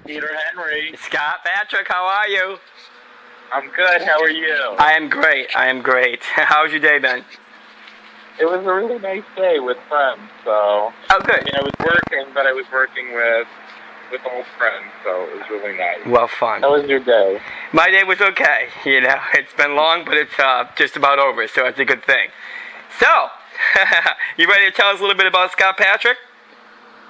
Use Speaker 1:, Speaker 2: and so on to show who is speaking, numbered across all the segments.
Speaker 1: Peter Henry.
Speaker 2: Scott Patric, how are you?
Speaker 1: I'm good. How are you?
Speaker 2: I am great. How's your day been?
Speaker 1: It was a really nice day with friends, so...
Speaker 2: Oh, good.
Speaker 1: I mean, I was working, but I was working with old friends, so it was really nice.
Speaker 2: Well, fun.
Speaker 1: How was your day?
Speaker 2: My day was okay. You know, it's been long, but it's just about over, so it's a good thing. So, you ready to tell us a little bit about Scott Patric?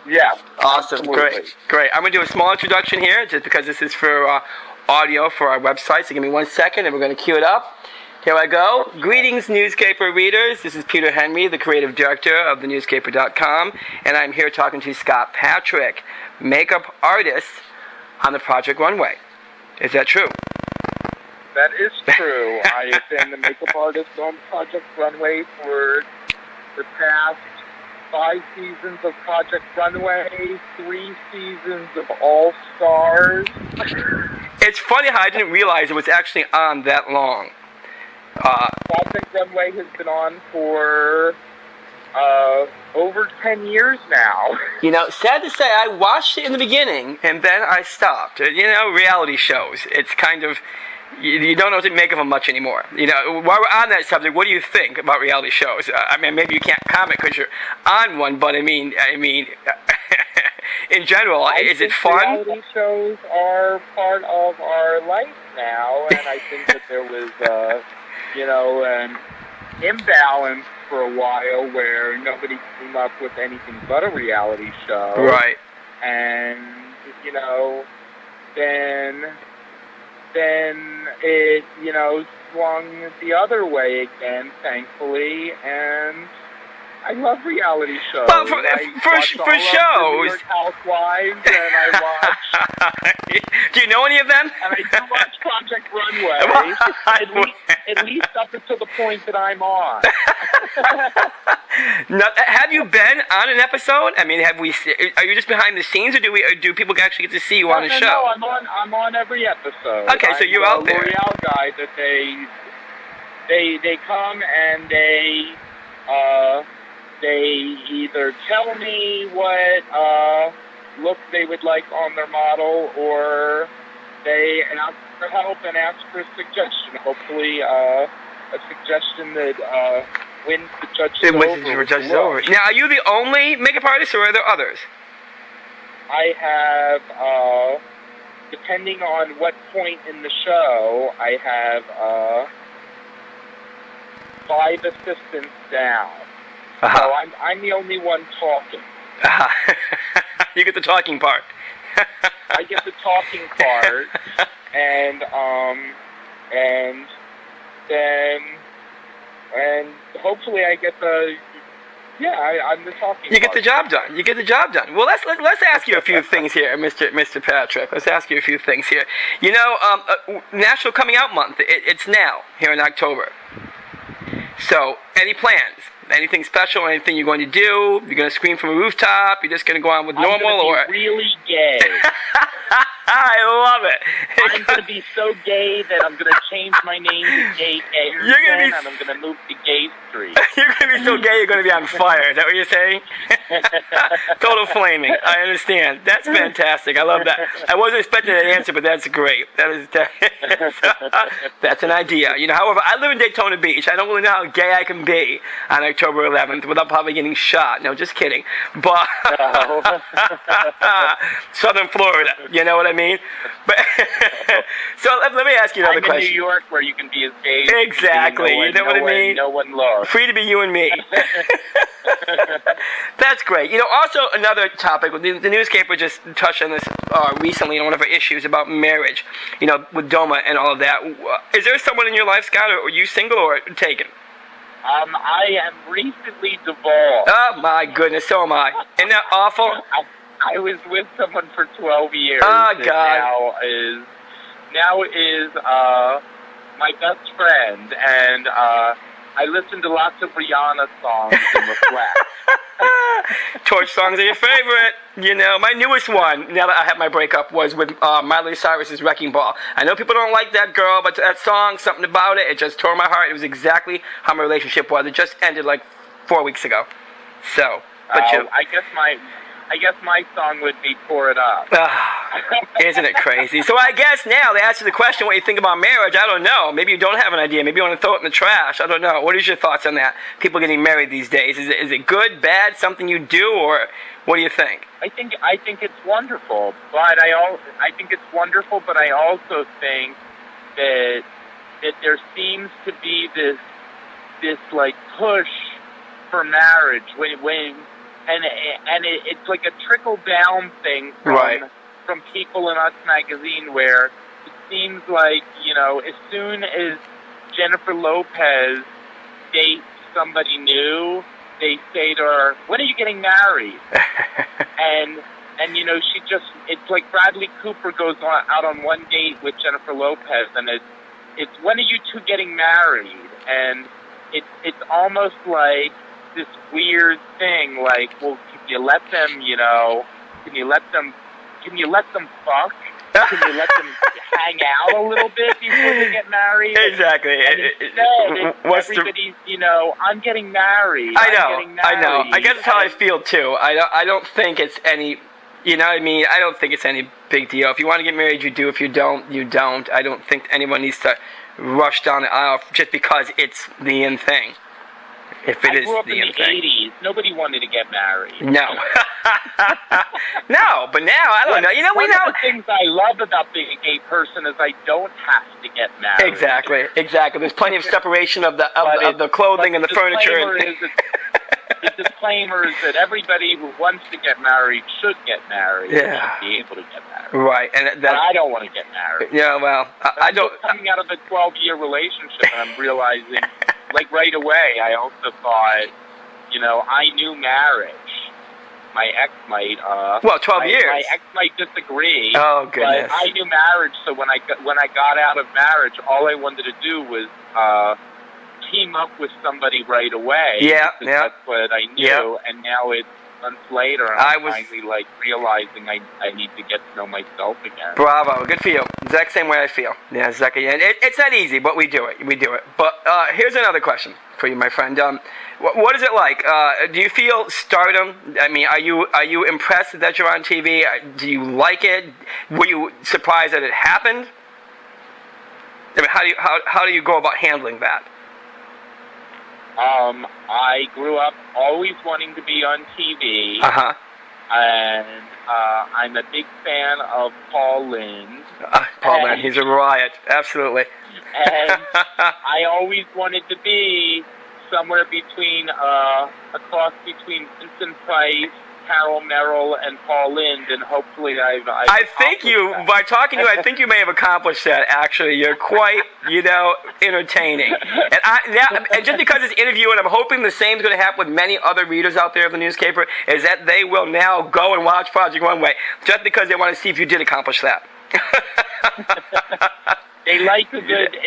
Speaker 1: Yeah.
Speaker 2: Awesome.
Speaker 1: Absolutely.
Speaker 2: Great. I'm going to do a small introduction here, just because this is for audio for our website, so give me 1 second, and we're going to cue it up. Here I go. Greetings, newspaper readers. This is Peter Henry, the creative director of thenewsgayper.com, and I'm here talking to Scott Patric, makeup artist on the Project Runway. Is that true?
Speaker 1: That is true. I have been the makeup artist on Project Runway for the past 5 seasons of Project Runway, 3 seasons of All Stars.
Speaker 2: It's funny how I didn't realize it was actually on that long.
Speaker 1: Project Runway has been on for over 10 years now.
Speaker 2: You know, sad to say, I watched it in the beginning, and then I stopped. You know, reality shows, it's kind of, you don't know what to make of them much anymore. You know, while we're on that subject, what do you think about reality shows? I mean, maybe you can't comment because you're on one, but I mean, in general, is it fun?
Speaker 1: Reality shows are part of our life now, and I think that there was, an imbalance for a while where nobody came up with anything but a reality show.
Speaker 2: Right.
Speaker 1: And, then it, swung the other way again, thankfully, and I love reality shows.
Speaker 2: Well, for shows.
Speaker 1: New York Housewives, and I watch...
Speaker 2: Do you know any of them?
Speaker 1: And I do watch Project Runway, at least up until the point that I'm on.
Speaker 2: Now, have you been on an episode? I mean, are you just behind the scenes, or do people actually get to see you on the show?
Speaker 1: No, I'm on every episode.
Speaker 2: Okay, so you're out there.
Speaker 1: I'm the L'Oreal guy that they come and they either tell me what look they would like on their model, or they ask for help and ask for a suggestion. Hopefully, a suggestion that wins the judges over.
Speaker 2: Now, are you the only makeup artist, or are there others?
Speaker 1: I have, depending on what point in the show, I have 5 assistants down.
Speaker 2: Uh-huh.
Speaker 1: So I'm the only one talking.
Speaker 2: You get the talking part.
Speaker 1: I get the talking part, and hopefully I get I'm the talking.
Speaker 2: You get the job done. Well, let's ask you a few things here, Mr. Patrick. Let's ask you a few things here. You know, National Coming Out Month. It's now here in October. So, any plans? Anything special? Anything you're going to do? You're going to scream from a rooftop? You're just going to go on with normal,
Speaker 1: I'm going to be really gay.
Speaker 2: I love it.
Speaker 1: I'm going to be so gay that I'm going to change my name to Gay Gayerson, and I'm going to move to Gay Street.
Speaker 2: You're going to be so gay you're going to be on fire. Is that what you're saying? Total flaming. I understand. That's fantastic. I love that. I wasn't expecting that answer, but that's great. That's an idea. You know, however, I live in Daytona Beach. I don't really know how gay I can be on October 11th without probably getting shot. No, just kidding. But Southern Florida, you know what I mean? But so let me ask you another question.
Speaker 1: I'm in New York, where you can be as gay.
Speaker 2: Exactly. You know what I mean?
Speaker 1: No one loves.
Speaker 2: Free to be you and me. That's great. You know, also another topic. The newspaper just touched on this recently on one of our issues about marriage. You know, with Doma and all of that. Is there someone in your life, Scott, or are you single or taken?
Speaker 1: I am recently divorced.
Speaker 2: Oh my goodness, so am I. Isn't that awful?
Speaker 1: I was with someone for 12 years.
Speaker 2: Oh God.
Speaker 1: Now is my best friend, and I listen to lots of Rihanna songs and reflect.
Speaker 2: Torch songs are your favorite. You know, my newest one, now that I had my breakup, was with Miley Cyrus's Wrecking Ball. I know people don't like that girl, but that song, something about it, it just tore my heart. It was exactly how my relationship was. It just ended like 4 weeks ago. So, but
Speaker 1: I guess my song would be Pour It Up.
Speaker 2: Isn't it crazy? So I guess now they ask you the question, what you think about marriage. I don't know. Maybe you don't have an idea. Maybe you want to throw it in the trash. I don't know. What is your thoughts on that? People getting married these days. Is it good, bad, something you do, or what do you think?
Speaker 1: I think it's wonderful, but I think it's wonderful, but I also think that there seems to be this like push for marriage it's like a trickle down thing from People in Us magazine, where it seems like, as soon as Jennifer Lopez dates somebody new, they say to her, "When are you getting married?" and it's like Bradley Cooper goes out on one date with Jennifer Lopez, and it's "When are you two getting married?" And it's almost like this weird thing, like, well, can you let them fuck? Can you let them hang out a little bit before they get married?
Speaker 2: Exactly.
Speaker 1: And instead, everybody's, I'm getting married.
Speaker 2: I know. I guess that's how I feel too. I don't think it's any, you know what I mean? I don't think it's any big deal. If you want to get married, you do. If you don't, you don't. I don't think anyone needs to rush down the aisle just because it's the in thing. If it is
Speaker 1: grew up
Speaker 2: the
Speaker 1: in the 80s. Nobody wanted to get married.
Speaker 2: No. No, but now, I don't know.
Speaker 1: One of the things I love about being a gay person is I don't have to get married.
Speaker 2: Exactly. There's plenty of separation of the clothing and the furniture.
Speaker 1: The disclaimer is that everybody who wants to get married should get married and be able to get married.
Speaker 2: Right.
Speaker 1: But I don't want to get married.
Speaker 2: Yeah, well, I don't.
Speaker 1: I'm coming out of a 12-year relationship, and I'm realizing, like, right away, I also thought, I knew marriage. My ex might.
Speaker 2: 12 years.
Speaker 1: My ex might disagree.
Speaker 2: Oh, goodness.
Speaker 1: But I knew marriage, so when I got out of marriage, all I wanted to do was team up with somebody right away.
Speaker 2: Yeah.
Speaker 1: That's what I knew, and now it's months later, and I'm finally realizing I need to get to know myself again.
Speaker 2: Bravo, good for you. Exact same way I feel. Yeah, exactly. And it's not easy, but we do it. But here's another question for you, my friend. What is it like? Do you feel stardom? I mean, are you impressed that you're on TV? Do you like it? Were you surprised that it happened? I mean, how do you go about handling that?
Speaker 1: I grew up always wanting to be on TV. And I'm a big fan of Paul Lynde.
Speaker 2: Paul Lynde, he's a riot, absolutely.
Speaker 1: And I always wanted to be somewhere between, a cross between Vincent Price, Carol Merrill, and Paul Lynde, and hopefully
Speaker 2: I think by talking to you, I think you may have accomplished that, actually. You're quite, entertaining. And just because it's interviewing, I'm hoping the same is going to happen with many other readers out there of the newspaper, is that they will now go and watch Project Runway, just because they want to see if you did accomplish that.
Speaker 1: They like a good...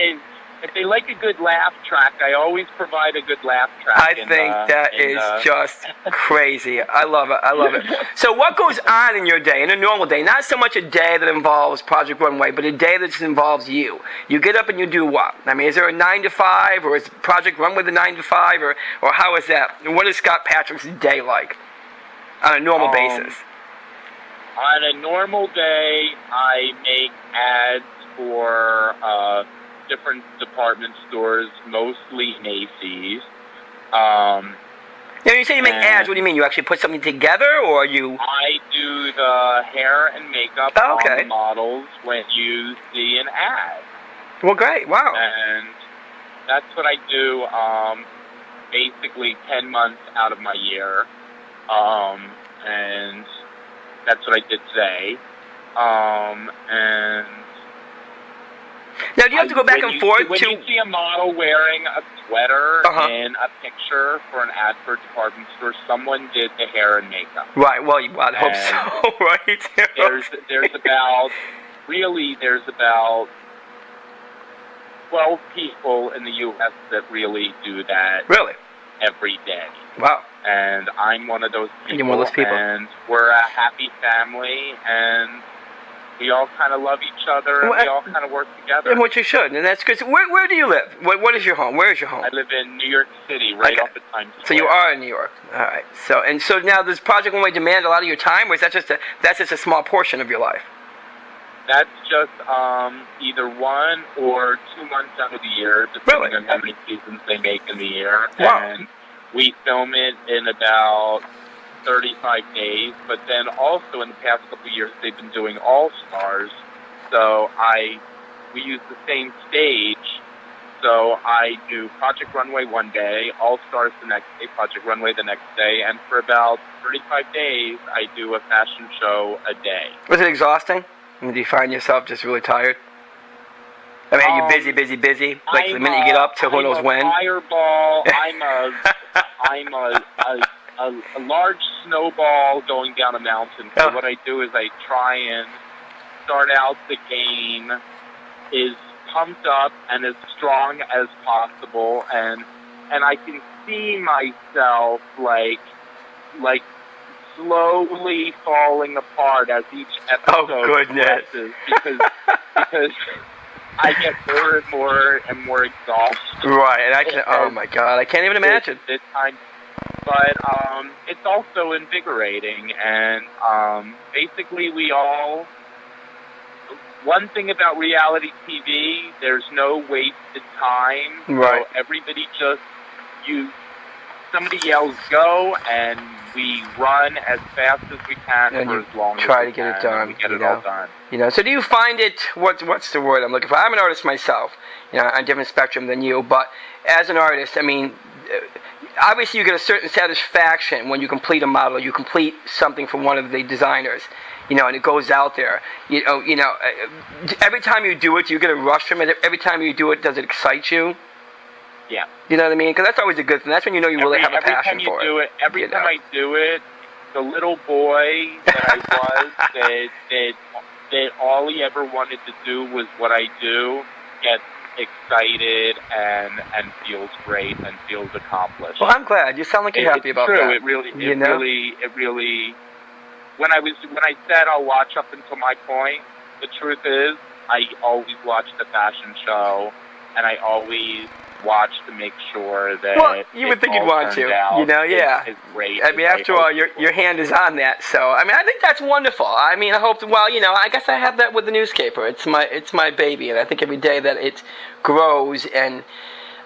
Speaker 1: If they like a good laugh track, I always provide a good laugh track.
Speaker 2: I think that is just crazy. I love it. So what goes on in your day, in a normal day? Not so much a day that involves Project Runway, but a day that just involves you. You get up and you do what? I mean, is there a 9 to 5, or is Project Runway the 9 to 5, or how is that? And what is Scott Patric's day like on a normal basis?
Speaker 1: On a normal day, I make ads for different department stores, mostly Macy's.
Speaker 2: Now, you say you make ads. What do you mean? You actually put something together, or you?
Speaker 1: I do the hair and makeup on the models when you see an ad.
Speaker 2: Well, great. Wow.
Speaker 1: And that's what I do basically 10 months out of my year. And that's what I did today. And
Speaker 2: now, do you have to go back and forth
Speaker 1: when you see a model wearing a sweater in a picture for an ad for a department store, someone did the hair and makeup.
Speaker 2: Right. Well, I'd hope so. Right.
Speaker 1: There's about 12 people in the U.S. that really do that.
Speaker 2: Really?
Speaker 1: Every day.
Speaker 2: Wow.
Speaker 1: And I'm one of those people.
Speaker 2: You're one of those people.
Speaker 1: And we're a happy family, and we all kind of love each other, and we all kind of work together.
Speaker 2: And what you should, and that's good. So where do you live? What is your home? Where is your home?
Speaker 1: I live in New York City, right off the Times Square.
Speaker 2: So you are in New York. All right. So now, does Project Runway demand a lot of your time, or is that just a small portion of your life?
Speaker 1: That's just either 1 or 2 months out of the year, depending on how many seasons they make in the year.
Speaker 2: Wow.
Speaker 1: And we film it in about 35 days. But then also in the past couple of years, they've been doing All-Stars. So we use the same stage. So I do Project Runway one day, All-Stars the next day, Project Runway the next day, and for about 35 days, I do a fashion show a day.
Speaker 2: Was it exhausting? I mean, do you find yourself just really tired? I mean, are you busy? Like the minute you get up to who knows when?
Speaker 1: Fireball. I'm a large snowball going down a mountain. So what I do is I try and start out the game is pumped up and as strong as possible, and I can see myself like slowly falling apart as each episode progresses because I get more and more exhausted.
Speaker 2: Right, and oh my God, I can't even imagine.
Speaker 1: This time, but it's also invigorating, and basically one thing about reality TV, there's no wasted time.
Speaker 2: Right.
Speaker 1: So everybody somebody yells go, and we run as fast as we can
Speaker 2: and
Speaker 1: for as long as we can.
Speaker 2: Try to get it done.
Speaker 1: We get it all done.
Speaker 2: So do you find it, what's the word I'm looking for? I'm an artist myself, on a different spectrum than you, but as an artist, I mean, obviously you get a certain satisfaction when you complete a model, you complete something for one of the designers, and it goes out there. Every time you do it, do you get a rush from it? Every time you do it, does it excite you?
Speaker 1: Yeah.
Speaker 2: You know what I mean? Because that's always a good thing. That's when you know you really have a passion for it.
Speaker 1: Every time I do it, the little boy that I was, that all he ever wanted to do was what I do, gets excited and feels great and feels accomplished.
Speaker 2: Well, I'm glad. You sound like you're happy about that.
Speaker 1: It's true. It really. When I said I'll watch up until my point, the truth is I always watch the fashion show, and I always watch to make sure that.
Speaker 2: Well, you would think you'd want to, yeah.
Speaker 1: It's great.
Speaker 2: I mean, after all, your hand is on that, so I mean, I think that's wonderful. I mean, I hope. Well, I guess I have that with the newscaper. It's my baby, and I think every day that it grows and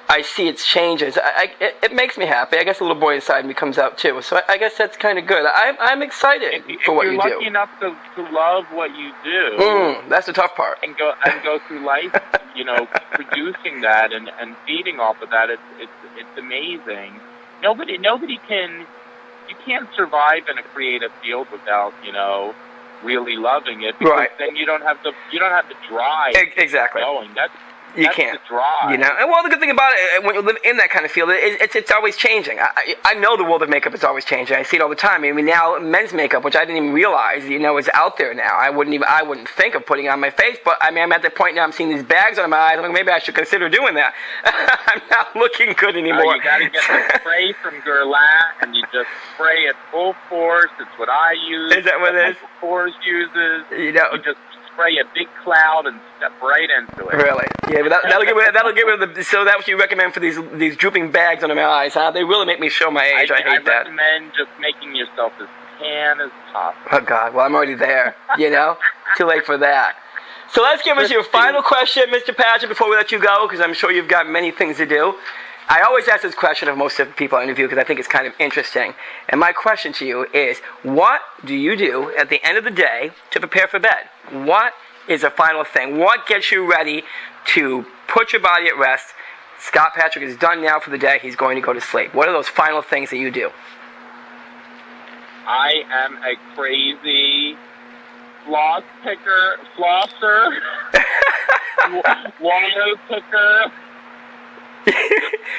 Speaker 2: I see its changes, it makes me happy. I guess a little boy inside me comes out too. So I guess that's kind of good. I'm excited for what you do.
Speaker 1: If you're lucky enough to love what you do,
Speaker 2: that's the tough part.
Speaker 1: And go through life, producing that and feeding off of that. It's amazing. Nobody can. You can't survive in a creative field without really loving it. Because then you don't have the drive.
Speaker 2: Exactly.
Speaker 1: Going.
Speaker 2: You can't.
Speaker 1: The drive.
Speaker 2: And well, the good thing about it, when you live in that kind of field, it's always changing. I know the world of makeup is always changing. I see it all the time. I mean, now men's makeup, which I didn't even realize, is out there now. I wouldn't think of putting it on my face, but I mean, I'm at the point now. I'm seeing these bags on my eyes. I'm like, maybe I should consider doing that. I'm not looking good anymore.
Speaker 1: You got to get the spray from Guerlain, and you just spray it full force. It's what I use.
Speaker 2: Is that what it is?
Speaker 1: Michael Kors uses.
Speaker 2: You
Speaker 1: just spray a big cloud and step right into it.
Speaker 2: Really? Yeah, but that'll get rid of the. So that's what you recommend for these drooping bags under my eyes, huh? They really make me show my age. I hate that.
Speaker 1: I recommend just making yourself as tan as possible.
Speaker 2: Oh God! Well, I'm already there. Too late for that. So let's give us your final question, Mr. Patric, before we let you go, because I'm sure you've got many things to do. I always ask this question of most of the people I interview because I think it's kind of interesting. And my question to you is, what do you do at the end of the day to prepare for bed? What is the final thing? What gets you ready to put your body at rest? Scott Patric is done now for the day. He's going to go to sleep. What are those final things that you do?
Speaker 1: I am a crazy flosser, walnut picker.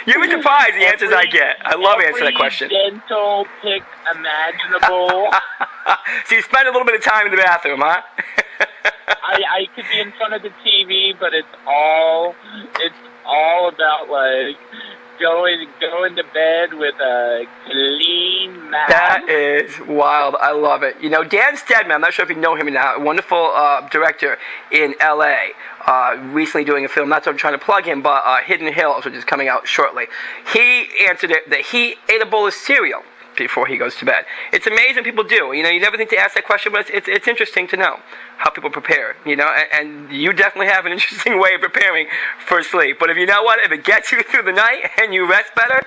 Speaker 2: You'd be surprised the answers I get. I love answering that question.
Speaker 1: Dental pick imaginable.
Speaker 2: So you spend a little bit of time in the bathroom, huh?
Speaker 1: I could be in front of the TV, but it's all about like going to bed with a clean mouth.
Speaker 2: That is wild. I love it. Dan Stedman, I'm not sure if you know him now, a wonderful director in L.A., recently doing a film, not so I'm trying to plug him, but Hidden Hills, which is coming out shortly. He answered it that he ate a bowl of cereal before he goes to bed. It's amazing people do. You never think to ask that question, but it's interesting to know how people prepare. And you definitely have an interesting way of preparing for sleep. But if you know what, if it gets you through the night and you rest better,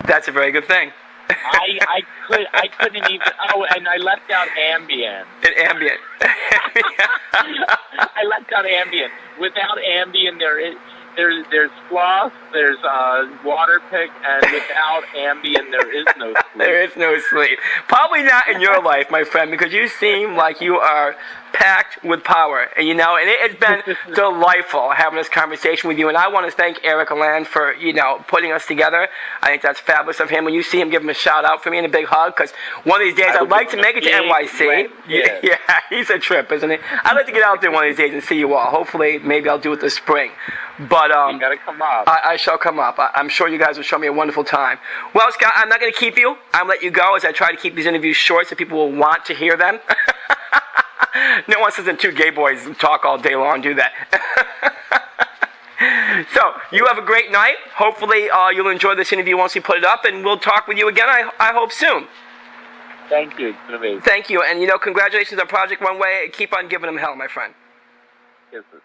Speaker 2: that's a very good thing.
Speaker 1: I couldn't even. Oh, and I left out Ambien.
Speaker 2: Ambien.
Speaker 1: I left out Ambien. Without Ambien, there's floss, there's water pick, and without Ambien, there is no sleep.
Speaker 2: There is no sleep. Probably not in your life, my friend, because you seem like you are packed with power. And it's been delightful having this conversation with you. And I want to thank Eric Land for, putting us together. I think that's fabulous of him. When you see him, give him a shout out for me and a big hug, because one of these days I'd like to make it to NYC. Yeah, he's a trip, isn't he? I'd like to get out there one of these days and see you all. Hopefully, maybe I'll do it this spring. But
Speaker 1: you gotta come up.
Speaker 2: I shall come up. I'm sure you guys will show me a wonderful time. Well, Scott, I'm not going to keep you. I'm going to let you go as I try to keep these interviews short so people will want to hear them. No one says that two gay boys talk all day long, do that. So, you have a great night. Hopefully, you'll enjoy this interview once we put it up, and we'll talk with you again, I hope, soon.
Speaker 1: Thank you. It's been amazing.
Speaker 2: Thank you. And, congratulations on Project Runway. Keep on giving them hell, my friend.
Speaker 1: Yes, sir.